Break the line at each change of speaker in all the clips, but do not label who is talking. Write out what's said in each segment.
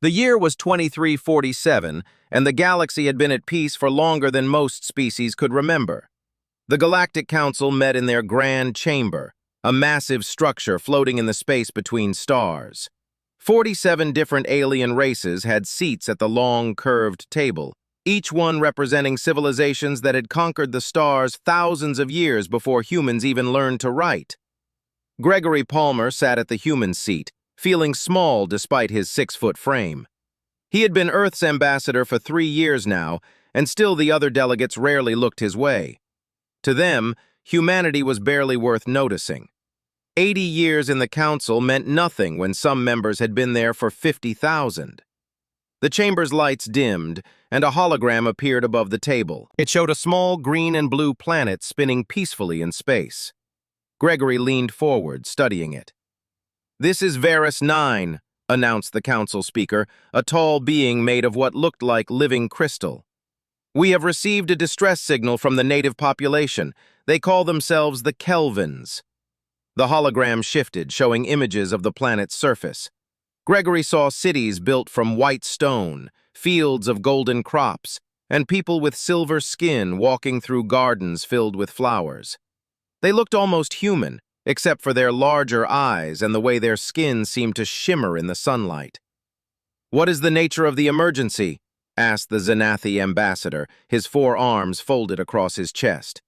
The year was 2347, and the galaxy had been at peace for longer than most species could remember. The Galactic Council met in their grand chamber, a massive structure floating in the space between stars. 47 different alien races had seats at the long, curved table, each one representing civilizations that had conquered the stars thousands of years before humans even learned to write. Gregory Palmer sat at the human seat, feeling small despite his 6-foot frame. He had been Earth's ambassador for 3 years now, and still the other delegates rarely looked his way. To them, humanity was barely worth noticing. 80 years in the council meant nothing when some members had been there for 50,000. The chamber's lights dimmed, and a hologram appeared above the table. It showed a small green and blue planet spinning peacefully in space. Gregory leaned forward, studying it. "This is Varus 9, announced the council speaker, a tall being made of what looked like living crystal. "We have received a distress signal from the native population. They call themselves the Kelvins." The hologram shifted, showing images of the planet's surface. Gregory saw cities built from white stone, fields of golden crops, and people with silver skin walking through gardens filled with flowers. They looked almost human, except for their larger eyes and the way their skin seemed to shimmer in the sunlight. "What is the nature of the emergency?" asked the Xanathi ambassador, his 4 arms folded across his chest.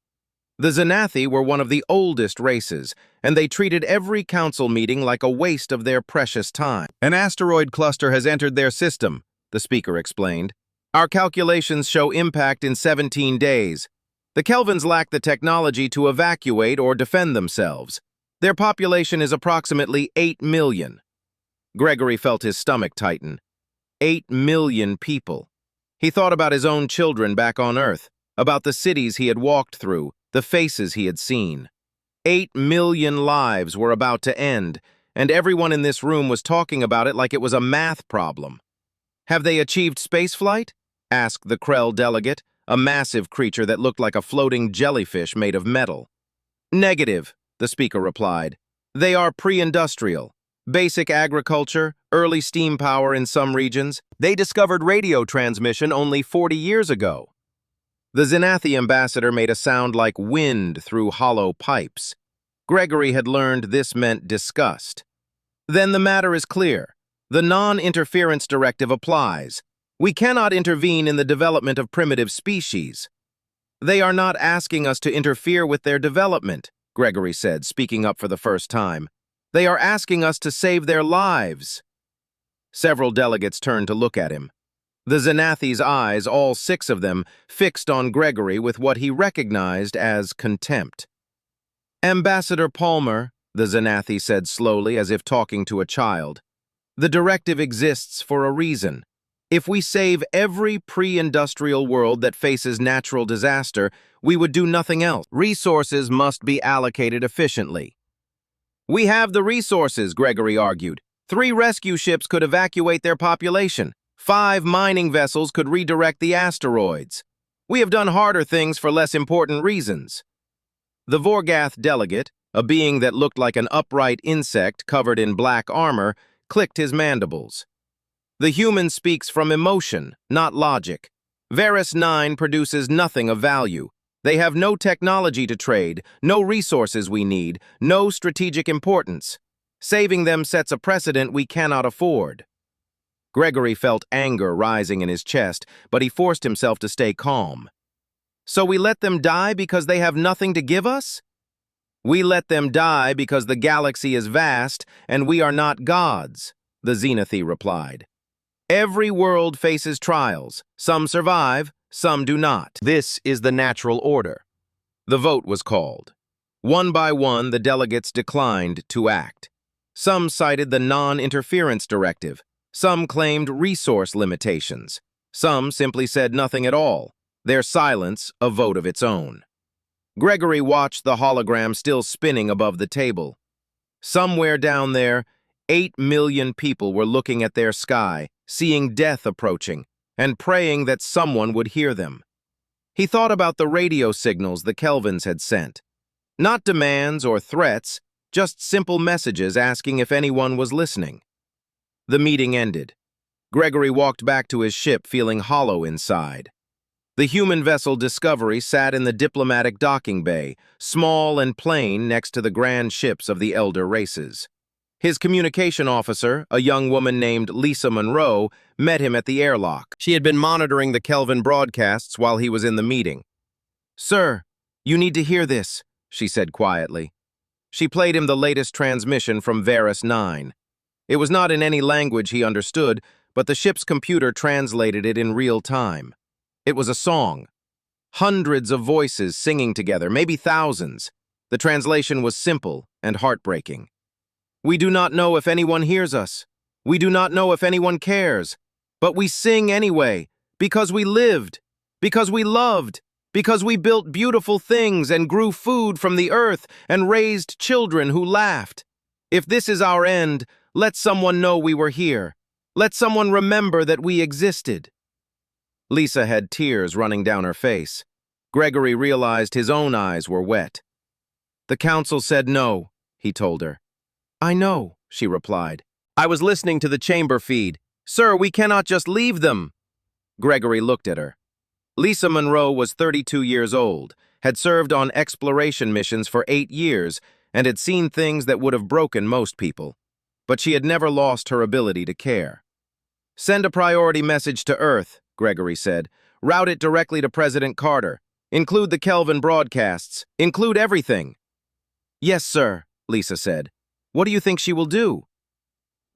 The Xanathi were one of the oldest races, and they treated every council meeting like a waste of their precious time. "An asteroid cluster has entered their system," the speaker explained. "Our calculations show impact in 17 days. The Kelvins lack the technology to evacuate or defend themselves. Their population is approximately 8 million. Gregory felt his stomach tighten. 8 million people. He thought about his own children back on Earth, about the cities he had walked through, the faces he had seen. 8 million lives were about to end, and everyone in this room was talking about it like it was a math problem. "Have they achieved spaceflight?" asked the Krell delegate, a massive creature that looked like a floating jellyfish made of metal. "Negative," the speaker replied. "They are pre-industrial. Basic agriculture, early steam power in some regions. They discovered radio transmission only 40 years ago." The Xanathi ambassador made a sound like wind through hollow pipes. Gregory had learned this meant disgust. "Then the matter is clear. The non-interference directive applies. We cannot intervene in the development of primitive species." "They are not asking us to interfere with their development," Gregory said, speaking up for the first time. "They are asking us to save their lives." Several delegates turned to look at him. The Xanathi's eyes, all 6 of them, fixed on Gregory with what he recognized as contempt. "Ambassador Palmer," the Xanathi said slowly, as if talking to a child, "the directive exists for a reason. If we save every pre-industrial world that faces natural disaster, we would do nothing else. Resources must be allocated efficiently." "We have the resources," Gregory argued. 3 rescue ships could evacuate their population. 5 mining vessels could redirect the asteroids. We have done harder things for less important reasons. The Vorgath delegate, a being that looked like an upright insect covered in black armor, clicked his mandibles. "The human speaks from emotion, not logic. Varus 9 produces nothing of value. They have no technology to trade, no resources we need, no strategic importance. Saving them sets a precedent we cannot afford." Gregory felt anger rising in his chest, but he forced himself to stay calm. "So we let them die because they have nothing to give us?" "We let them die because the galaxy is vast and we are not gods," the Xanathi replied. "Every world faces trials. Some survive, some do not. This is the natural order." The vote was called. One by one, the delegates declined to act. Some cited the non-interference directive. Some claimed resource limitations. Some simply said nothing at all, their silence a vote of its own. Gregory watched the hologram still spinning above the table. Somewhere down there, 8 million people were looking at their sky, seeing death approaching, and praying that someone would hear them. He thought about the radio signals the Kelvins had sent. Not demands or threats, just simple messages asking if anyone was listening. The meeting ended. Gregory walked back to his ship feeling hollow inside. The human vessel Discovery sat in the diplomatic docking bay, small and plain next to the grand ships of the elder races. His communication officer, a young woman named Lisa Monroe, met him at the airlock. She had been monitoring the Kelvin broadcasts while he was in the meeting. "Sir, you need to hear this," she said quietly. She played him the latest transmission from Varus 9. It was not in any language he understood, but the ship's computer translated it in real time. It was a song. Hundreds of voices singing together, maybe thousands. The translation was simple and heartbreaking. "We do not know if anyone hears us. We do not know if anyone cares. But we sing anyway, because we lived, because we loved, because we built beautiful things and grew food from the earth and raised children who laughed. If this is our end, let someone know we were here. Let someone remember that we existed." Lisa had tears running down her face. Gregory realized his own eyes were wet. "The council said no," he told her. "I know," she replied. "I was listening to the chamber feed. Sir, we cannot just leave them." Gregory looked at her. Lisa Monroe was 32 years old, had served on exploration missions for 8 years, and had seen things that would have broken most people. But she had never lost her ability to care. "Send a priority message to Earth," Gregory said. "Route it directly to President Carter. Include the Kelvin broadcasts. Include everything." "Yes, sir," Lisa said. "What do you think she will do?"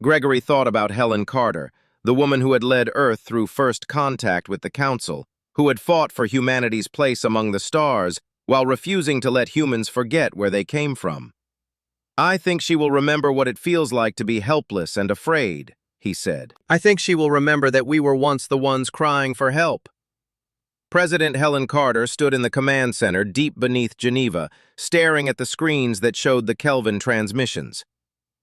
Gregory thought about Helen Carter, the woman who had led Earth through first contact with the Council, who had fought for humanity's place among the stars while refusing to let humans forget where they came from. "I think she will remember what it feels like to be helpless and afraid," he said. "I think she will remember that we were once the ones crying for help." President Helen Carter stood in the command center deep beneath Geneva, staring at the screens that showed the Kelvin transmissions.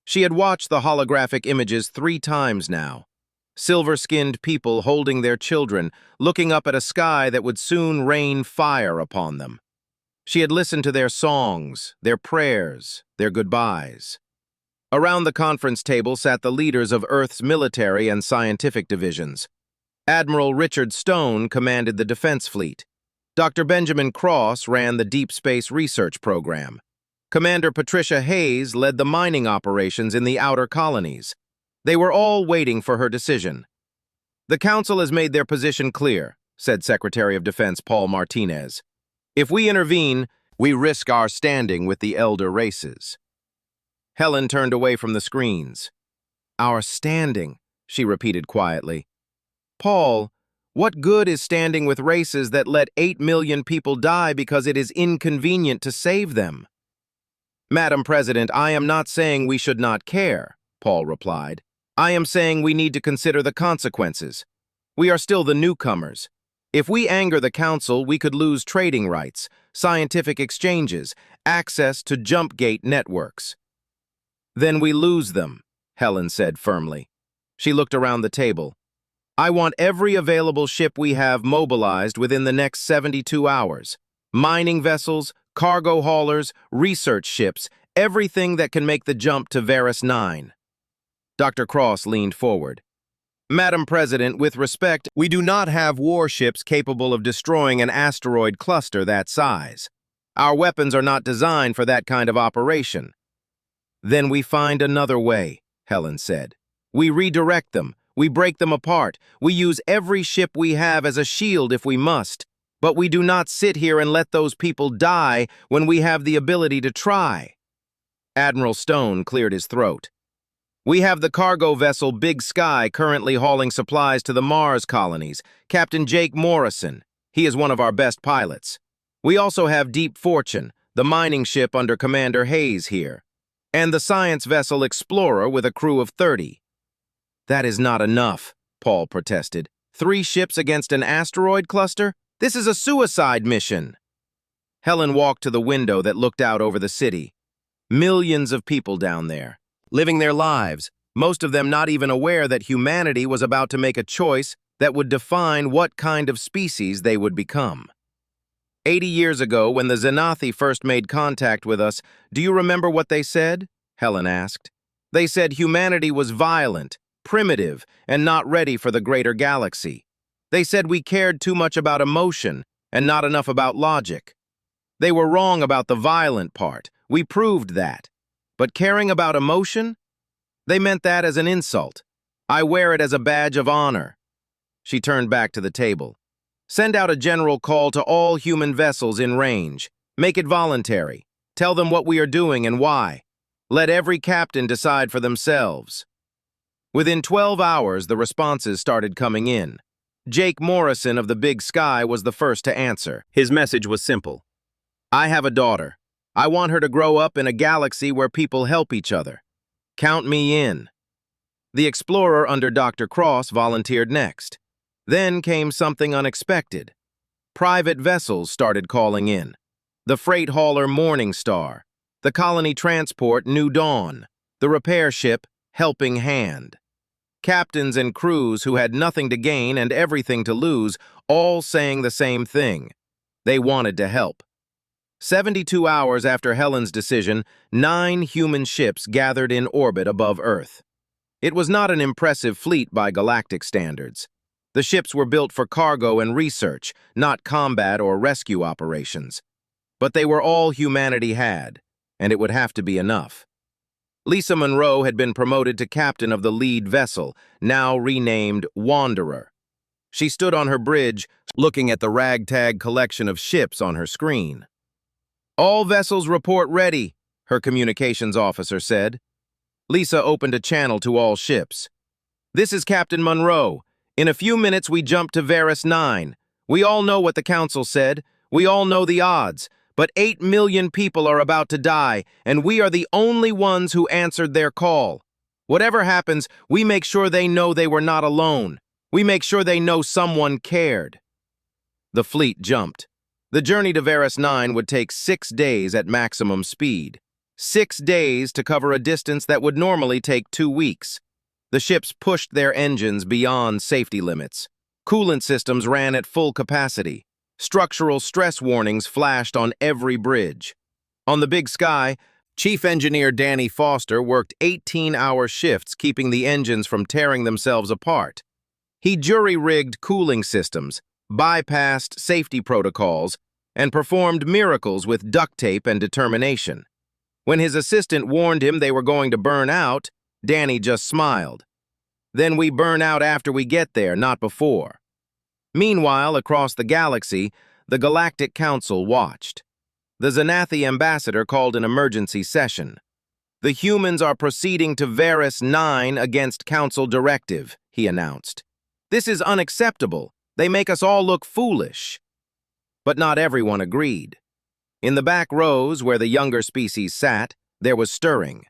She had watched the holographic images 3 times now. Silver-skinned people holding their children, looking up at a sky that would soon rain fire upon them. She had listened to their songs, their prayers, their goodbyes. Around the conference table sat the leaders of Earth's military and scientific divisions. Admiral Richard Stone commanded the Defense Fleet. Dr. Benjamin Cross ran the Deep Space Research Program. Commander Patricia Hayes led the mining operations in the outer colonies. They were all waiting for her decision. "The Council has made their position clear," said Secretary of Defense Paul Martinez. "If we intervene, we risk our standing with the elder races." Helen turned away from the screens. "Our standing," she repeated quietly. "Paul, what good is standing with races that let 8 million people die because it is inconvenient to save them?" "Madam President, I am not saying we should not care," Paul replied. "I am saying we need to consider the consequences. We are still the newcomers. If we anger the Council, we could lose trading rights, scientific exchanges, access to jump gate networks." "Then we lose them," Helen said firmly. She looked around the table. "I want every available ship we have mobilized within the next 72 hours. Mining vessels, cargo haulers, research ships, everything that can make the jump to Varus 9. Dr. Cross leaned forward. "Madam President, with respect, we do not have warships capable of destroying an asteroid cluster that size. Our weapons are not designed for that kind of operation." "Then we find another way," Helen said. "We redirect them. We break them apart. We use every ship we have as a shield if we must. But we do not sit here and let those people die when we have the ability to try." Admiral Stone cleared his throat. "We have the cargo vessel Big Sky currently hauling supplies to the Mars colonies, Captain Jake Morrison. He is one of our best pilots. We also have Deep Fortune, the mining ship under Commander Hayes here, and the science vessel Explorer with a crew of 30. "That is not enough," Paul protested. 3 ships against an asteroid cluster? This is a suicide mission." Helen walked to the window that looked out over the city. Millions of people down there, living their lives, most of them not even aware that humanity was about to make a choice that would define what kind of species they would become. 80 years ago, when the Xenathi first made contact with us, do you remember what they said? Helen asked. They said humanity was violent, primitive, and not ready for the greater galaxy. They said we cared too much about emotion and not enough about logic. They were wrong about the violent part. We proved that. But caring about emotion? They meant that as an insult. I wear it as a badge of honor. She turned back to the table. Send out a general call to all human vessels in range. Make it voluntary. Tell them what we are doing and why. Let every captain decide for themselves. Within 12 hours, the responses started coming in. Jake Morrison of the Big Sky was the first to answer. His message was simple. I have a daughter. I want her to grow up in a galaxy where people help each other. Count me in. The explorer under Dr. Cross volunteered next. Then came something unexpected. Private vessels started calling in. The freight hauler Morning Star, the colony transport New Dawn, the repair ship Helping Hand. Captains and crews who had nothing to gain and everything to lose, all saying the same thing. They wanted to help. 72 hours after Helen's decision, 9 human ships gathered in orbit above Earth. It was not an impressive fleet by galactic standards. The ships were built for cargo and research, not combat or rescue operations. But they were all humanity had, and it would have to be enough. Lisa Monroe had been promoted to captain of the lead vessel, now renamed Wanderer. She stood on her bridge, looking at the ragtag collection of ships on her screen. All vessels report ready, her communications officer said. Lisa opened a channel to all ships. This is Captain Monroe. In a few minutes we jump to Varus 9. We all know what the council said. We all know the odds. But 8 million people are about to die, and we are the only ones who answered their call. Whatever happens, we make sure they know they were not alone. We make sure they know someone cared. The fleet jumped. The journey to Varus 9 would take 6 days at maximum speed. 6 days to cover a distance that would normally take 2 weeks. The ships pushed their engines beyond safety limits. Coolant systems ran at full capacity. Structural stress warnings flashed on every bridge. On the Big Sky, Chief Engineer Danny Foster worked 18-hour shifts keeping the engines from tearing themselves apart. He jury-rigged cooling systems, bypassed safety protocols, and performed miracles with duct tape and determination. When his assistant warned him they were going to burn out, Danny just smiled. Then we burn out after we get there, not before. Meanwhile, across the galaxy, the Galactic Council watched. The Xanathi ambassador called an emergency session. The humans are proceeding to Varus 9 against Council directive, he announced. This is unacceptable. They make us all look foolish. But not everyone agreed. In the back rows where the younger species sat, there was stirring.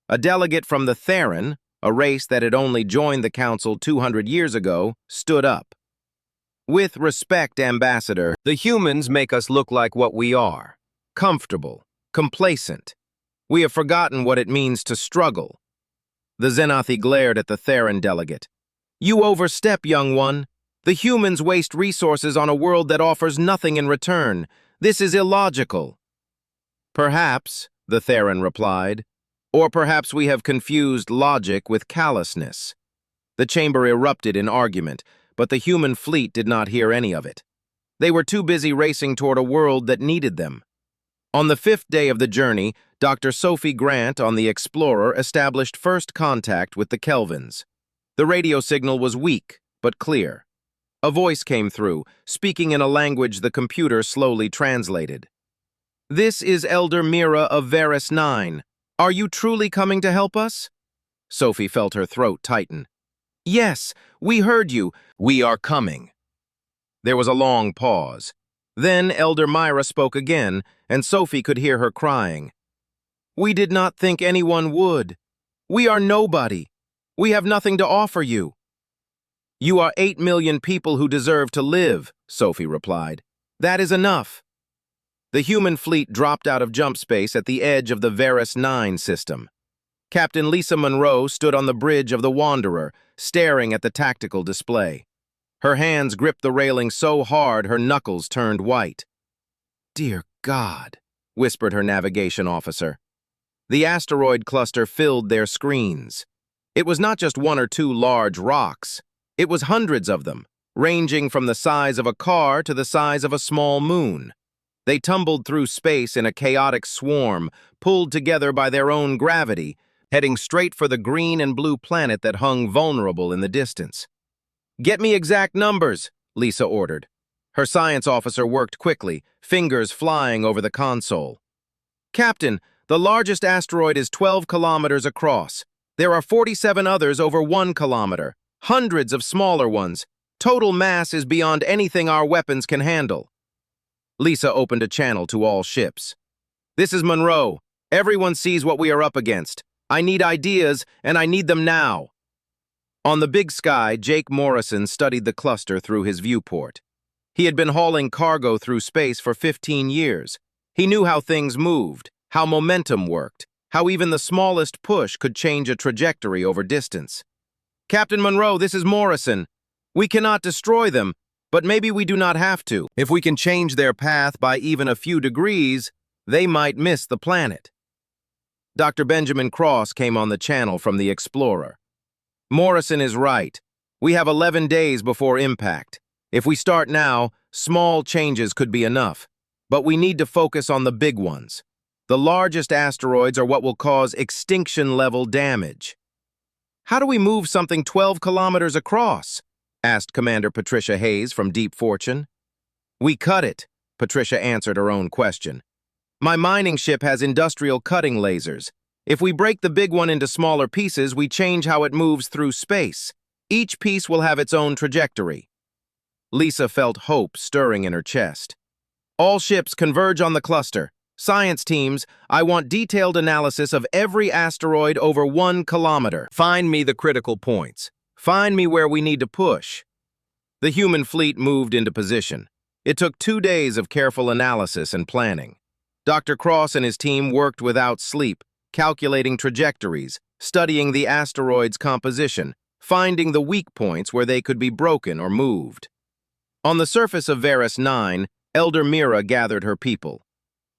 A delegate from the Theran, a race that had only joined the Council 200 years ago, stood up. With respect, Ambassador, the humans make us look like what we are. Comfortable, complacent. We have forgotten what it means to struggle. The Xanathi glared at the Theran delegate. You overstep, young one. The humans waste resources on a world that offers nothing in return. This is illogical. Perhaps, the Theran replied. Or perhaps we have confused logic with callousness. The chamber erupted in argument, but the human fleet did not hear any of it. They were too busy racing toward a world that needed them. On the 5th day of the journey, Dr. Sophie Grant on the Explorer established first contact with the Kelvins. The radio signal was weak, but clear. A voice came through, speaking in a language the computer slowly translated. This is Elder Mira of Varus 9. Are you truly coming to help us? Sophie felt her throat tighten. Yes, we heard you. We are coming. There was a long pause. Then Elder Myra spoke again, and Sophie could hear her crying. We did not think anyone would. We are nobody. We have nothing to offer you. You are 8 million people who deserve to live, Sophie replied. That is enough. The human fleet dropped out of jump space at the edge of the Varus 9 system. Captain Lisa Monroe stood on the bridge of the Wanderer, staring at the tactical display. Her hands gripped the railing so hard her knuckles turned white. Dear God, whispered her navigation officer. The asteroid cluster filled their screens. It was not just one or two large rocks. It was hundreds of them, ranging from the size of a car to the size of a small moon. They tumbled through space in a chaotic swarm, pulled together by their own gravity, heading straight for the green and blue planet that hung vulnerable in the distance. "Get me exact numbers," Lisa ordered. Her science officer worked quickly, fingers flying over the console. "Captain, the largest asteroid is 12 kilometers across. There are 47 others over 1 kilometer, hundreds of smaller ones. Total mass is beyond anything our weapons can handle." Lisa opened a channel to all ships. "This is Monroe. Everyone sees what we are up against. I need ideas, and I need them now." On the big sky, Jake Morrison studied the cluster through his viewport. He had been hauling cargo through space for 15 years. He knew how things moved, how momentum worked, how even the smallest push could change a trajectory over distance. "Captain Monroe, this is Morrison. We cannot destroy them, but maybe we do not have to. If we can change their path by even a few degrees, they might miss the planet." Dr. Benjamin Cross came on the channel from the Explorer. "Morrison is right. We have 11 days before impact. If we start now, small changes could be enough. But we need to focus on the big ones. The largest asteroids are what will cause extinction-level damage." "How do we move something 12 kilometers across?" asked Commander Patricia Hayes from Deep Fortune. "We cut it," Patricia answered her own question. "My mining ship has industrial cutting lasers. If we break the big one into smaller pieces, we change how it moves through space. Each piece will have its own trajectory." Lisa felt hope stirring in her chest. "All ships converge on the cluster. Science teams, I want detailed analysis of every asteroid over 1 kilometer. Find me the critical points. Find me where we need to push." The human fleet moved into position. It took 2 days of careful analysis and planning. Dr. Cross and his team worked without sleep, calculating trajectories, studying the asteroid's composition, finding the weak points where they could be broken or moved. On the surface of Varus 9, Elder Mira gathered her people.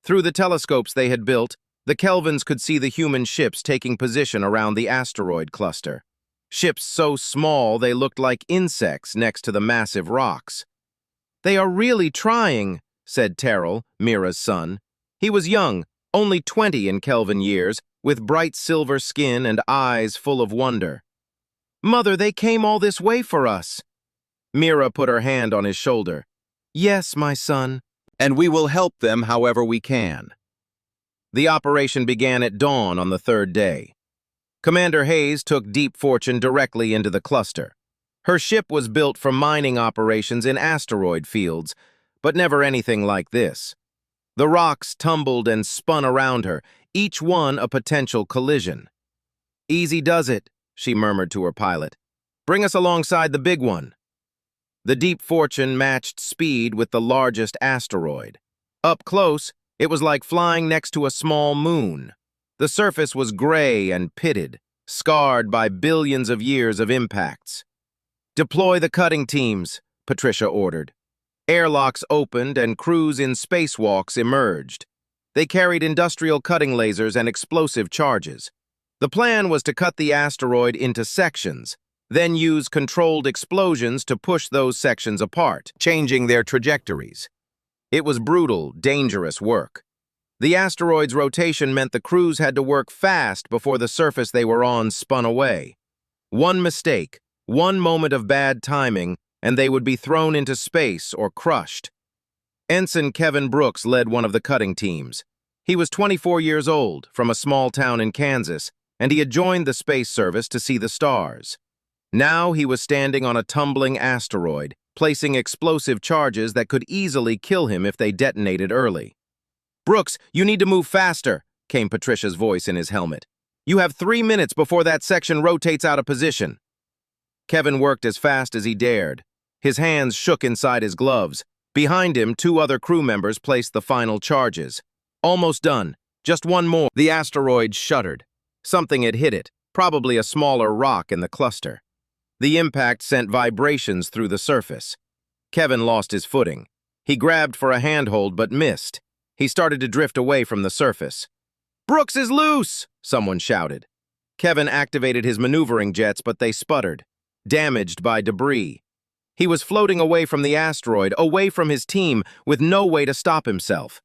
Through the telescopes they had built, the Kelvins could see the human ships taking position around the asteroid cluster. Ships so small they looked like insects next to the massive rocks. "They are really trying," said Terrell, Mira's son. He was young, only 20 in Kelvin years, with bright silver skin and eyes full of wonder. "Mother, they came all this way for us." Mira put her hand on his shoulder. "Yes, my son, and we will help them however we can." The operation began at dawn on the 3rd day. Commander Hayes took Deep Fortune directly into the cluster. Her ship was built for mining operations in asteroid fields, but never anything like this. The rocks tumbled and spun around her, each one a potential collision. "Easy does it," she murmured to her pilot. "Bring us alongside the big one." The Deep Fortune matched speed with the largest asteroid. Up close, it was like flying next to a small moon. The surface was gray and pitted, scarred by billions of years of impacts. "Deploy the cutting teams," Patricia ordered. Airlocks opened and crews in spacewalks emerged. They carried industrial cutting lasers and explosive charges. The plan was to cut the asteroid into sections, then use controlled explosions to push those sections apart, changing their trajectories. It was brutal, dangerous work. The asteroid's rotation meant the crews had to work fast before the surface they were on spun away. One mistake, one moment of bad timing, and they would be thrown into space or crushed. Ensign Kevin Brooks led one of the cutting teams. He was 24 years old, from a small town in Kansas, and he had joined the Space Service to see the stars. Now he was standing on a tumbling asteroid, placing explosive charges that could easily kill him if they detonated early. "Brooks, you need to move faster," came Patricia's voice in his helmet. "You have 3 minutes before that section rotates out of position." Kevin worked as fast as he dared. His hands shook inside his gloves. Behind him, 2 other crew members placed the final charges. Almost done. Just one more. The asteroid shuddered. Something had hit it, probably a smaller rock in the cluster. The impact sent vibrations through the surface. Kevin lost his footing. He grabbed for a handhold but missed. He started to drift away from the surface. "Brooks is loose!" someone shouted. Kevin activated his maneuvering jets, but they sputtered, damaged by debris. He was floating away from the asteroid, away from his team, with no way to stop himself.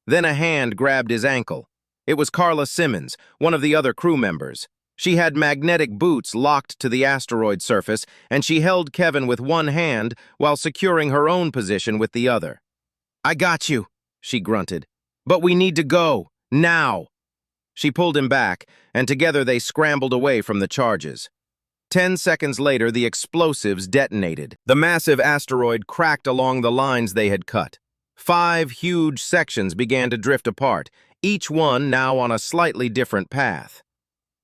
Then a hand grabbed his ankle. It was Carla Simmons, one of the other crew members. She had magnetic boots locked to the asteroid surface, and she held Kevin with one hand while securing her own position with the other. "I got you," she grunted. "But we need to go, now." She pulled him back, and together they scrambled away from the charges. 10 seconds later, the explosives detonated. The massive asteroid cracked along the lines they had cut. 5 huge sections began to drift apart, each one now on a slightly different path.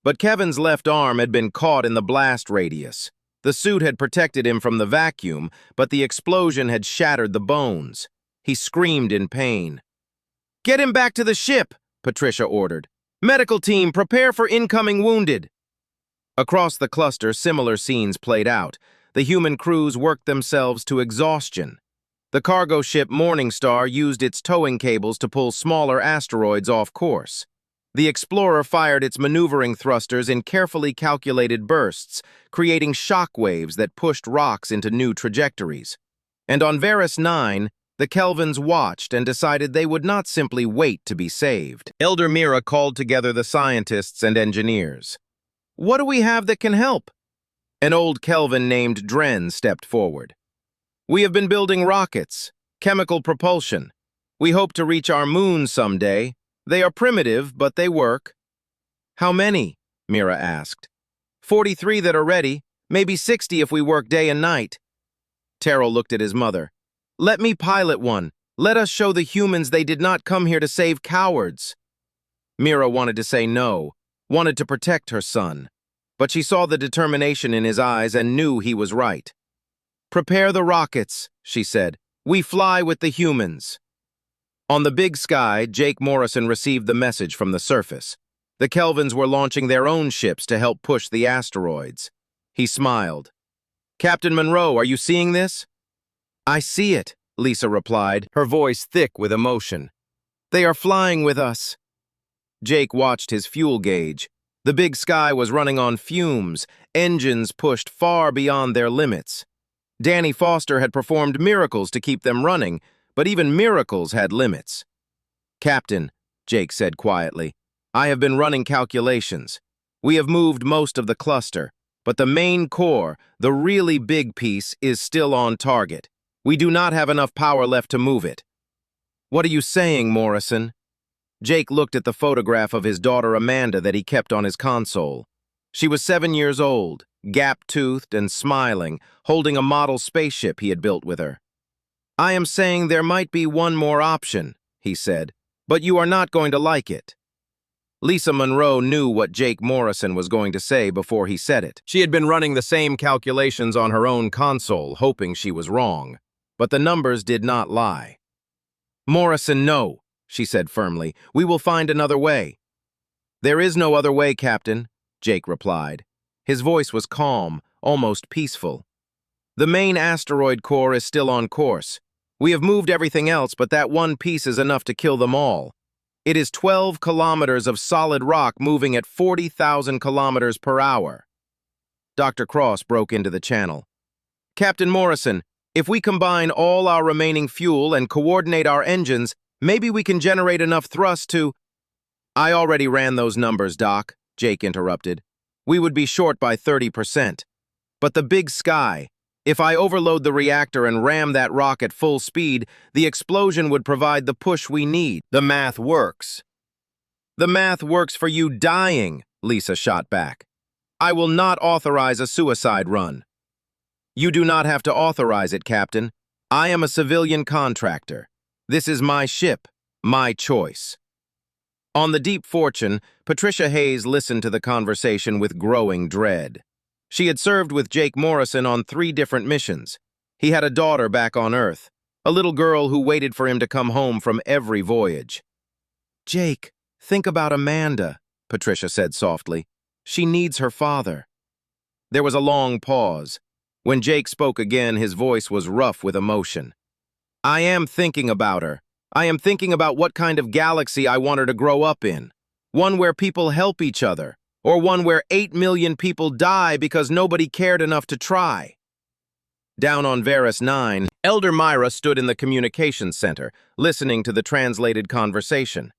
But Kevin's left arm had been caught in the blast radius. The suit had protected him from the vacuum, but the explosion had shattered the bones. He screamed in pain. "Get him back to the ship," Patricia ordered. "Medical team, prepare for incoming wounded." Across the cluster, similar scenes played out. The human crews worked themselves to exhaustion. The cargo ship Morningstar used its towing cables to pull smaller asteroids off course. The Explorer fired its maneuvering thrusters in carefully calculated bursts, creating shock waves that pushed rocks into new trajectories. And on Varus 9, the Kelvins watched and decided they would not simply wait to be saved. Elder Mira called together the scientists and engineers. "What do we have that can help?" An old Kelvin named Dren stepped forward. "We have been building rockets, chemical propulsion. We hope to reach our moon someday. They are primitive, but they work." "How many?" Mira asked. 43 that are ready, maybe 60 if we work day and night." Terrell looked at his mother. "Let me pilot one. Let us show the humans they did not come here to save cowards." Mira wanted to say no, wanted to protect her son. But she saw the determination in his eyes and knew he was right. "Prepare the rockets," she said. "We fly with the humans." On the big sky, Jake Morrison received the message from the surface. The Kelvins were launching their own ships to help push the asteroids. He smiled. "Captain Monroe, are you seeing this?" "I see it," Lisa replied, her voice thick with emotion. "They are flying with us." Jake watched his fuel gauge. The big sky was running on fumes, engines pushed far beyond their limits. Danny Foster had performed miracles to keep them running, but even miracles had limits. "Captain," Jake said quietly, "I have been running calculations. We have moved most of the cluster, but the main core, the really big piece, is still on target. We do not have enough power left to move it." "What are you saying, Morrison?" Jake looked at the photograph of his daughter Amanda that he kept on his console. She was 7 years old, gap-toothed and smiling, holding a model spaceship he had built with her. "I am saying there might be one more option," he said, "but you are not going to like it." Lisa Monroe knew what Jake Morrison was going to say before he said it. She had been running the same calculations on her own console, hoping she was wrong. But the numbers did not lie. "Morrison, no," she said firmly. "We will find another way." "There is no other way, Captain," Jake replied. His voice was calm, almost peaceful. "The main asteroid core is still on course. We have moved everything else, but that one piece is enough to kill them all. It is 12 kilometers of solid rock moving at 40,000 kilometers per hour. Dr. Cross broke into the channel. "Captain Morrison, if we combine all our remaining fuel and coordinate our engines, maybe we can generate enough thrust to—" "I already ran those numbers, Doc," Jake interrupted. "We would be short by 30%. But the big sky, if I overload the reactor and ram that rock at full speed, the explosion would provide the push we need. The math works." "The math works for you dying," Lisa shot back. "I will not authorize a suicide run." "You do not have to authorize it, Captain. I am a civilian contractor. This is my ship, my choice." On the Deep Fortune, Patricia Hayes listened to the conversation with growing dread. She had served with Jake Morrison on 3 different missions. He had a daughter back on Earth, a little girl who waited for him to come home from every voyage. "Jake, think about Amanda," Patricia said softly. "She needs her father." There was a long pause. When Jake spoke again, his voice was rough with emotion. "I am thinking about her. I am thinking about what kind of galaxy I want her to grow up in. One where people help each other, or one where 8 million people die because nobody cared enough to try. Down on Varus 9, Elder Myra stood in the communications center, listening to the translated conversation.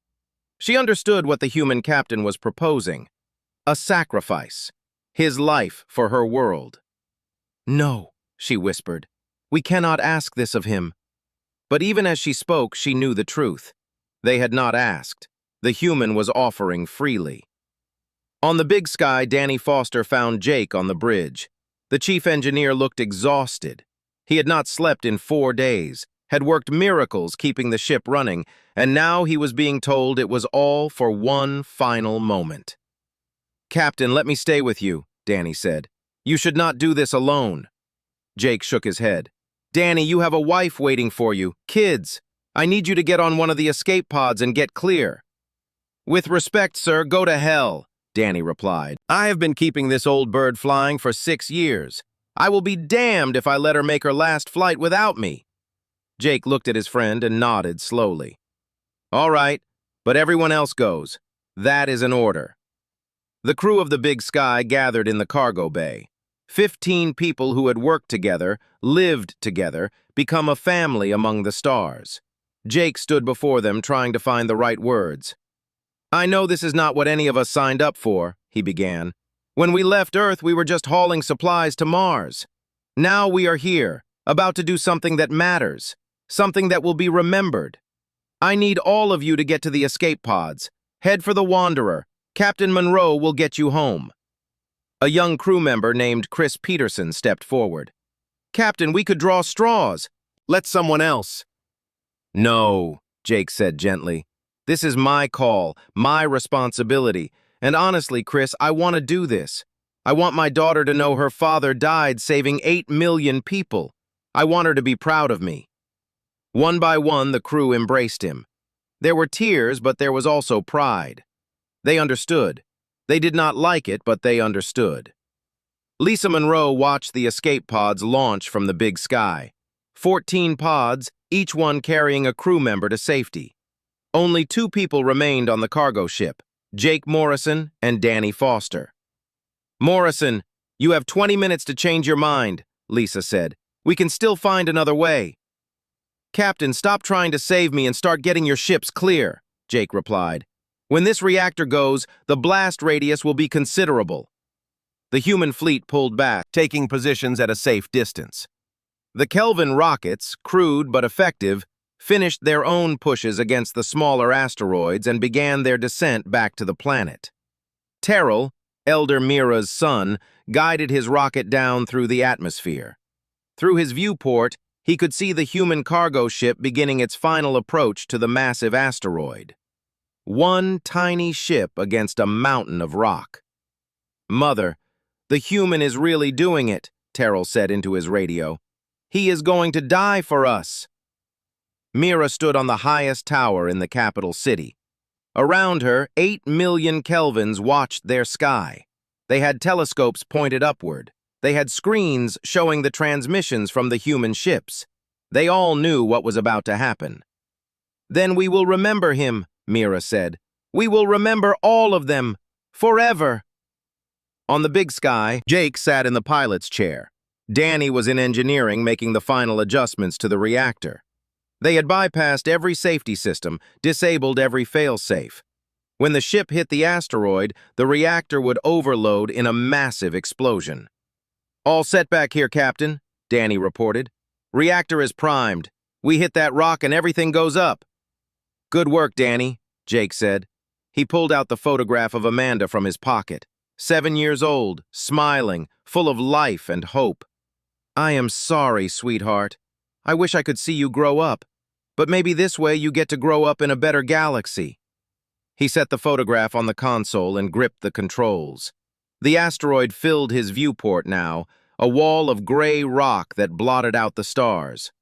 She understood what the human captain was proposing. A sacrifice. His life for her world. "No," she whispered. "We cannot ask this of him." But even as she spoke, she knew the truth. They had not asked. The human was offering freely. On the big sky, Danny Foster found Jake on the bridge. The chief engineer looked exhausted. He had not slept in 4 days, had worked miracles keeping the ship running, and now he was being told it was all for one final moment. "Captain, let me stay with you," Danny said. "You should not do this alone." Jake shook his head. "Danny, you have a wife waiting for you, kids. I need you to get on one of the escape pods and get clear." "With respect, sir, go to hell," Danny replied. "I have been keeping this old bird flying for 6 years. I will be damned if I let her make her last flight without me." Jake looked at his friend and nodded slowly. "All right, but everyone else goes. That is an order." The crew of the Big Sky gathered in the cargo bay. 15 people who had worked together, lived together, become a family among the stars. Jake stood before them trying to find the right words. "I know this is not what any of us signed up for," he began. "When we left Earth, we were just hauling supplies to Mars. Now we are here, about to do something that matters, something that will be remembered. I need all of you to get to the escape pods. Head for the Wanderer. Captain Monroe will get you home." A young crew member named Chris Peterson stepped forward. "Captain, we could draw straws. Let someone else." "No," Jake said gently. "This is my call, my responsibility. And honestly, Chris, I want to do this. I want my daughter to know her father died saving 8 million people. I want her to be proud of me." One by one, the crew embraced him. There were tears, but there was also pride. They understood. They did not like it, but they understood. Lisa Monroe watched the escape pods launch from the Big Sky. 14 pods, each one carrying a crew member to safety. Only 2 people remained on the cargo ship, Jake Morrison and Danny Foster. "Morrison, you have 20 minutes to change your mind," Lisa said. "We can still find another way." "Captain, stop trying to save me and start getting your ships clear," Jake replied. "When this reactor goes, the blast radius will be considerable." The human fleet pulled back, taking positions at a safe distance. The Kelvin rockets, crude but effective, finished their own pushes against the smaller asteroids and began their descent back to the planet. Terrell, Elder Mira's son, guided his rocket down through the atmosphere. Through his viewport, he could see the human cargo ship beginning its final approach to the massive asteroid. One tiny ship against a mountain of rock. "Mother, the human is really doing it," Terrell said into his radio. "He is going to die for us." Mira stood on the highest tower in the capital city. Around her, 8 million Kelvins watched their sky. They had telescopes pointed upward. They had screens showing the transmissions from the human ships. They all knew what was about to happen. "Then we will remember him," Mira said. "We will remember all of them, forever." On the Big Sky, Jake sat in the pilot's chair. Danny was in engineering, making the final adjustments to the reactor. They had bypassed every safety system, disabled every failsafe. When the ship hit the asteroid, the reactor would overload in a massive explosion. "All set back here, Captain," Danny reported. "Reactor is primed. We hit that rock and everything goes up." "Good work, Danny," Jake said. He pulled out the photograph of Amanda from his pocket. 7 years old, smiling, full of life and hope. "I am sorry, sweetheart. I wish I could see you grow up. But maybe this way you get to grow up in a better galaxy." He set the photograph on the console and gripped the controls. The asteroid filled his viewport now, a wall of gray rock that blotted out the stars.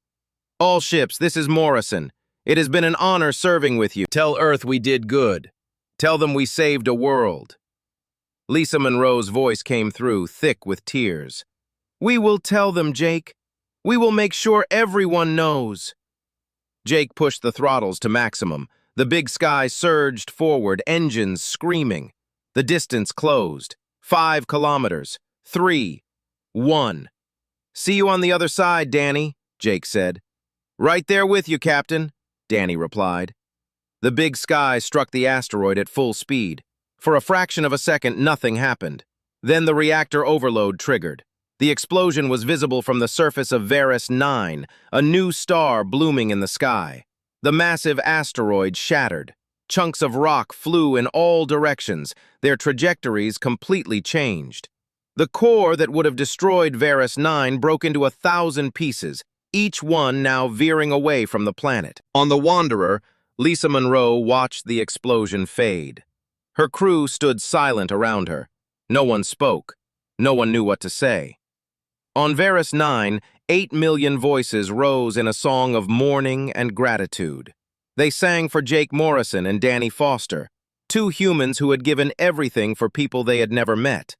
"All ships, this is Morrison. It has been an honor serving with you. Tell Earth we did good. Tell them we saved a world." Lisa Monroe's voice came through, thick with tears. "We will tell them, Jake. We will make sure everyone knows." Jake pushed the throttles to maximum. The Big Sky surged forward, engines screaming. The distance closed. 5 kilometers. 3, 1. "See you on the other side, Danny," Jake said. "Right there with you, Captain," Danny replied. The big sky struck the asteroid at full speed. For a fraction of a second, nothing happened. Then the reactor overload triggered. The explosion was visible from the surface of Varus 9, a new star blooming in the sky. The massive asteroid shattered. Chunks of rock flew in all directions, their trajectories completely changed. The core that would have destroyed Varus 9 broke into 1,000 pieces, each one now veering away from the planet. On the Wanderer, Lisa Monroe watched the explosion fade. Her crew stood silent around her. No one spoke. No one knew what to say. On Varus 9, 8 million voices rose in a song of mourning and gratitude. They sang for Jake Morrison and Danny Foster, two humans who had given everything for people they had never met.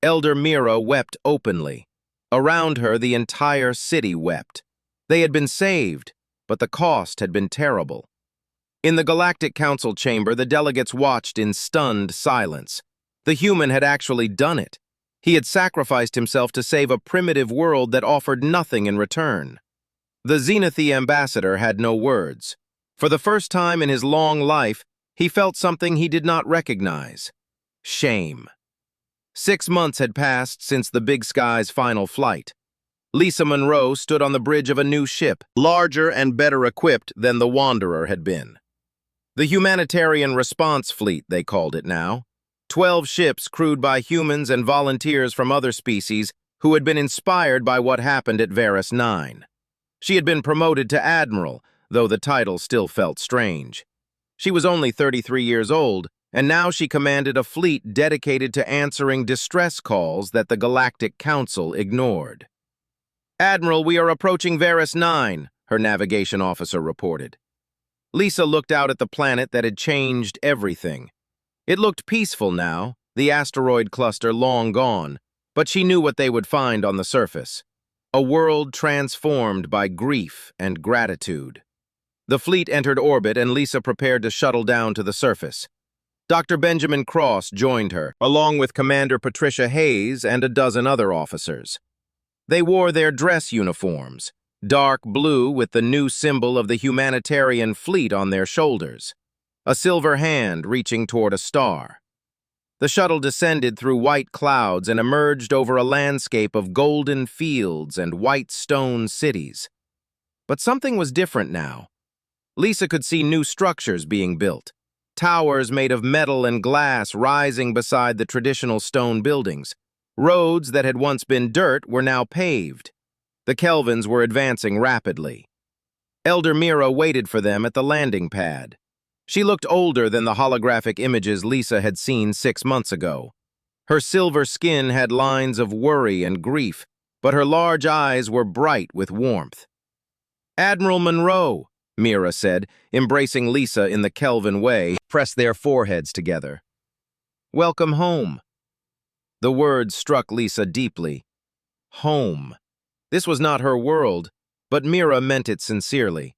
Elder Mira wept openly. Around her, the entire city wept. They had been saved, but the cost had been terrible. In the Galactic Council chamber, the delegates watched in stunned silence. The human had actually done it. He had sacrificed himself to save a primitive world that offered nothing in return. The Zenithie ambassador had no words. For the first time in his long life, he felt something he did not recognize: shame. 6 months had passed since the Big Sky's final flight. Lisa Monroe stood on the bridge of a new ship, larger and better equipped than the Wanderer had been. The Humanitarian Response Fleet, they called it now. 12 ships crewed by humans and volunteers from other species who had been inspired by what happened at Varus 9. She had been promoted to Admiral, though the title still felt strange. She was only 33 years old, and now she commanded a fleet dedicated to answering distress calls that the Galactic Council ignored. "Admiral, we are approaching Varus 9, her navigation officer reported. Lisa looked out at the planet that had changed everything. It looked peaceful now, the asteroid cluster long gone, but she knew what they would find on the surface: a world transformed by grief and gratitude. The fleet entered orbit and Lisa prepared to shuttle down to the surface. Dr. Benjamin Cross joined her, along with Commander Patricia Hayes and a dozen other officers. They wore their dress uniforms, dark blue with the new symbol of the humanitarian fleet on their shoulders, a silver hand reaching toward a star. The shuttle descended through white clouds and emerged over a landscape of golden fields and white stone cities. But something was different now. Lisa could see new structures being built, towers made of metal and glass rising beside the traditional stone buildings. Roads that had once been dirt were now paved. The Kelvins were advancing rapidly. Elder Mira waited for them at the landing pad. She looked older than the holographic images Lisa had seen 6 months ago. Her silver skin had lines of worry and grief, but her large eyes were bright with warmth. "Admiral Monroe," Mira said, embracing Lisa in the Kelvin way, pressed their foreheads together. "Welcome home." The words struck Lisa deeply. Home. This was not her world, but Mira meant it sincerely.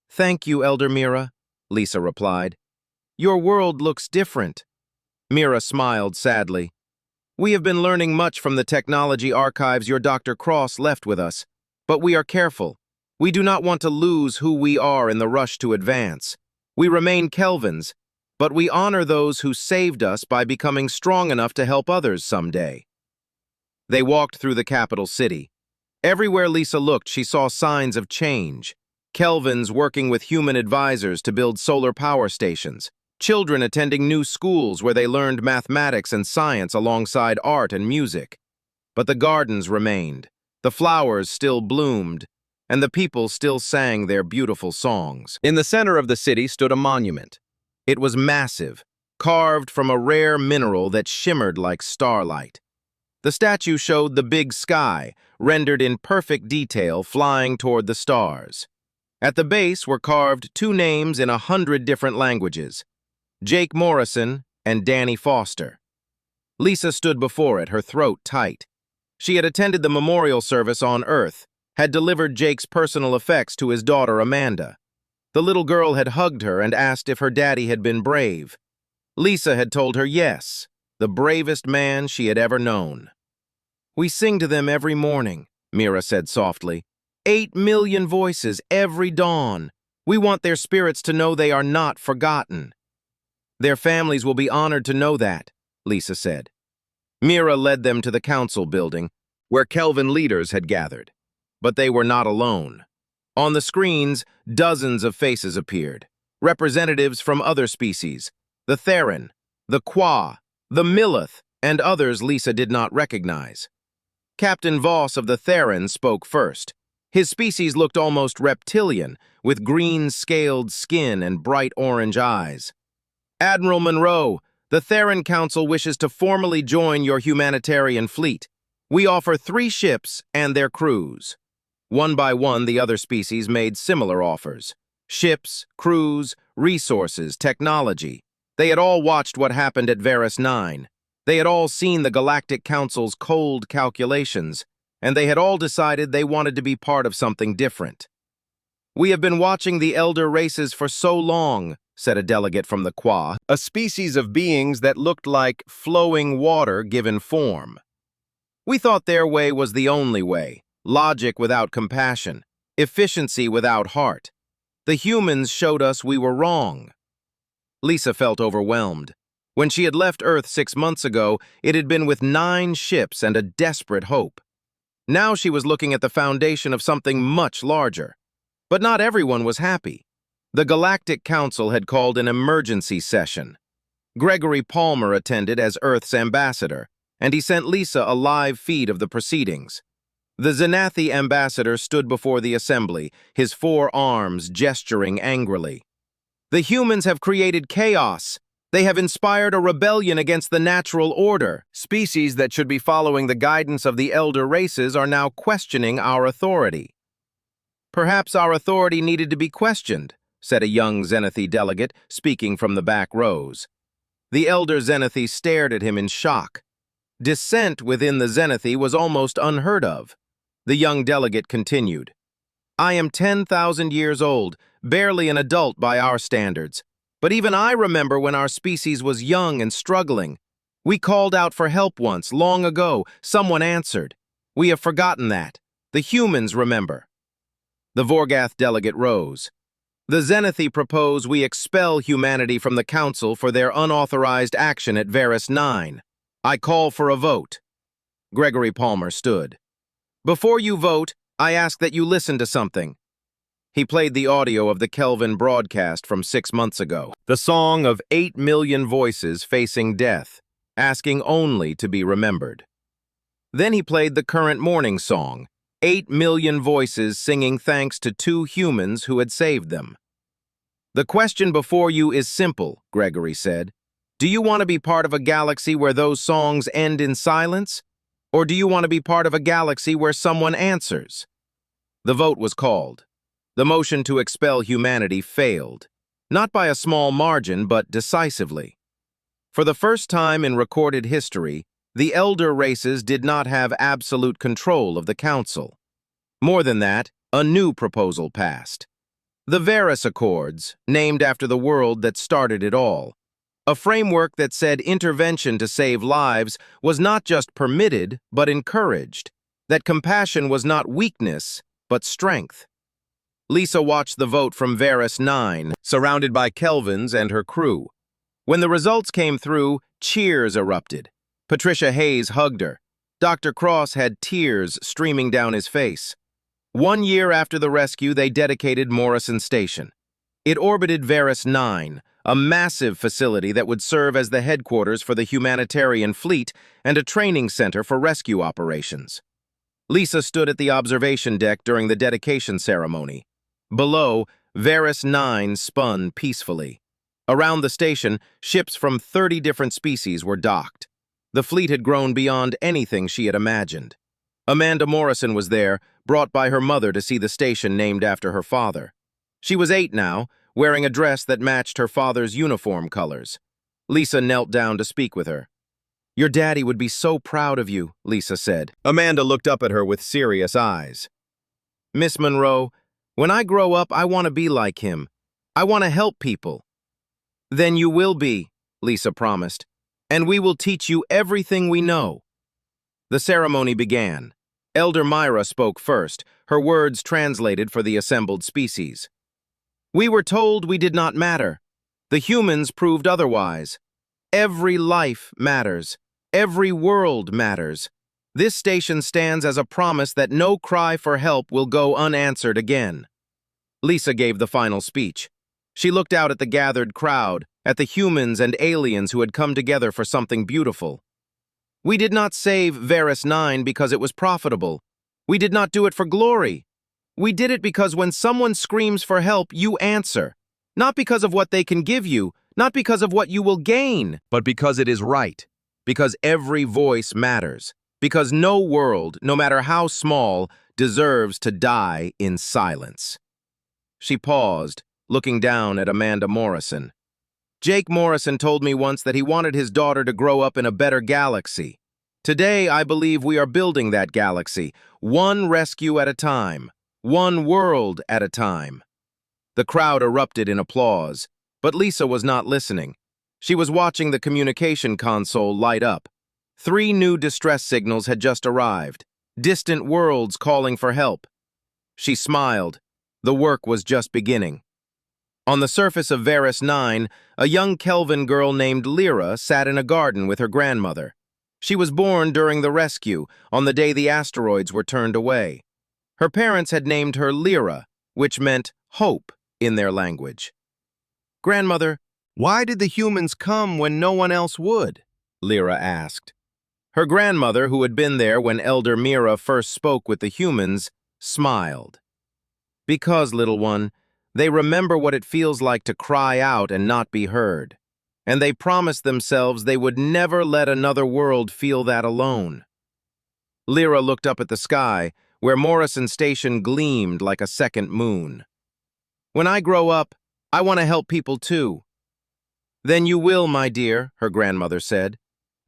"Thank you, Elder Mira," Lisa replied. "Your world looks different." Mira smiled sadly. "We have been learning much from the technology archives your Dr. Cross left with us, but we are careful. We do not want to lose who we are in the rush to advance. We remain Kelvins, but we honor those who saved us by becoming strong enough to help others someday." They walked through the capital city. Everywhere Lisa looked, she saw signs of change. Kelvins working with human advisors to build solar power stations. Children attending new schools where they learned mathematics and science alongside art and music. But the gardens remained. The flowers still bloomed, and the people still sang their beautiful songs. In the center of the city stood a monument. It was massive, carved from a rare mineral that shimmered like starlight. The statue showed the big sky, rendered in perfect detail, flying toward the stars. At the base were carved 2 names in 100 different languages: Jake Morrison and Danny Foster. Lisa stood before it, her throat tight. She had attended the memorial service on Earth, had delivered Jake's personal effects to his daughter Amanda. The little girl had hugged her and asked if her daddy had been brave. Lisa had told her yes, the bravest man she had ever known. "We sing to them every morning," Mira said softly. 8 million voices every dawn. We want their spirits to know they are not forgotten. Their families will be honored to know that, Lisa said. Mira led them to the council building, where Kelvin leaders had gathered. But they were not alone. On the screens, dozens of faces appeared, representatives from other species, the Theron, the Qua, the Millith, and others Lisa did not recognize. Captain Voss of the Theron spoke first. His species looked almost reptilian, with green scaled skin and bright orange eyes. "Admiral Monroe, the Theron Council wishes to formally join your humanitarian fleet. We offer 3 ships and their crews." One by one, the other species made similar offers. Ships, crews, resources, technology. They had all watched what happened at Varus 9. They had all seen the Galactic Council's cold calculations, and they had all decided they wanted to be part of something different. "We have been watching the elder races for so long," said a delegate from the Qua, a species of beings that looked like flowing water given form. "We thought their way was the only way, logic without compassion, efficiency without heart. The humans showed us we were wrong." Lisa felt overwhelmed. When she had left Earth 6 months ago, it had been with 9 ships and a desperate hope. Now she was looking at the foundation of something much larger. But not everyone was happy. The Galactic Council had called an emergency session. Gregory Palmer attended as Earth's ambassador, and he sent Lisa a live feed of the proceedings. The Xanathi ambassador stood before the assembly, his 4 arms gesturing angrily. "The humans have created chaos. They have inspired a rebellion against the natural order. Species that should be following the guidance of the elder races are now questioning our authority." "Perhaps our authority needed to be questioned," said a young Xanathi delegate, speaking from the back rows. The elder Xanathi stared at him in shock. Dissent within the Xanathi was almost unheard of. The young delegate continued. "I am 10,000 years old, barely an adult by our standards. But even I remember when our species was young and struggling. We called out for help once, long ago. Someone answered. We have forgotten that. The humans remember." The Vorgath delegate rose. "The Xanathi propose we expel humanity from the Council for their unauthorized action at Varus 9. I call for a vote." Gregory Palmer stood. "Before you vote, I ask that you listen to something." He played the audio of the Kelvin broadcast from 6 months ago. The song of 8 million voices facing death, asking only to be remembered. Then he played the current morning song, 8 million voices singing thanks to 2 humans who had saved them. "The question before you is simple," Gregory said. "Do you want to be part of a galaxy where those songs end in silence? Or do you want to be part of a galaxy where someone answers?" The vote was called. The motion to expel humanity failed, not by a small margin, but decisively. For the first time in recorded history, the elder races did not have absolute control of the Council. More than that, a new proposal passed. The Varus Accords, named after the world that started it all. A framework that said intervention to save lives was not just permitted, but encouraged. That compassion was not weakness, but strength. Lisa watched the vote from Varus 9, surrounded by Kelvins and her crew. When the results came through, cheers erupted. Patricia Hayes hugged her. Dr. Cross had tears streaming down his face. 1 year after the rescue, they dedicated Morrison Station. It orbited Varus 9, a massive facility that would serve as the headquarters for the humanitarian fleet and a training center for rescue operations. Lisa stood at the observation deck during the dedication ceremony. Below, Varus 9 spun peacefully. Around the station, ships from 30 different species were docked. The fleet had grown beyond anything she had imagined. Amanda Morrison was there, brought by her mother to see the station named after her father. She was 8 now, wearing a dress that matched her father's uniform colors. Lisa knelt down to speak with her. "Your daddy would be so proud of you," Lisa said. Amanda looked up at her with serious eyes. "Miss Monroe, when I grow up, I want to be like him. I want to help people." "Then you will be," Lisa promised, "and we will teach you everything we know." The ceremony began. Elder Myra spoke first, her words translated for the assembled species. "We were told we did not matter. The humans proved otherwise. Every life matters. Every world matters. This station stands as a promise that no cry for help will go unanswered again." Lisa gave the final speech. She looked out at the gathered crowd, at the humans and aliens who had come together for something beautiful. "We did not save Varus 9 because it was profitable. We did not do it for glory. We did it because when someone screams for help, you answer. Not because of what they can give you, not because of what you will gain, but because it is right. Because every voice matters. Because no world, no matter how small, deserves to die in silence." She paused, looking down at Amanda Morrison. "Jake Morrison told me once that he wanted his daughter to grow up in a better galaxy. Today, I believe we are building that galaxy, one rescue at a time, one world at a time." The crowd erupted in applause, but Lisa was not listening. She was watching the communication console light up. 3 new distress signals had just arrived, distant worlds calling for help. She smiled. The work was just beginning. On the surface of Varus 9, a young Kelvin girl named Lyra sat in a garden with her grandmother. She was born during the rescue, on the day the asteroids were turned away. Her parents had named her Lyra, which meant hope in their language. "Grandmother, why did the humans come when no one else would?" Lyra asked. Her grandmother, who had been there when Elder Mira first spoke with the humans, smiled. "Because, little one, they remember what it feels like to cry out and not be heard. And they promised themselves they would never let another world feel that alone." Lyra looked up at the sky, where Morrison Station gleamed like a second moon. "When I grow up, I want to help people too." "Then you will, my dear," her grandmother said.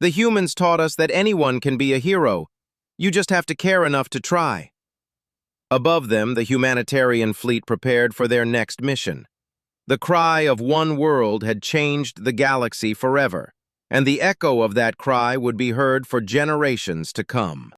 "The humans taught us that anyone can be a hero. You just have to care enough to try." Above them, the humanitarian fleet prepared for their next mission. The cry of one world had changed the galaxy forever, and the echo of that cry would be heard for generations to come.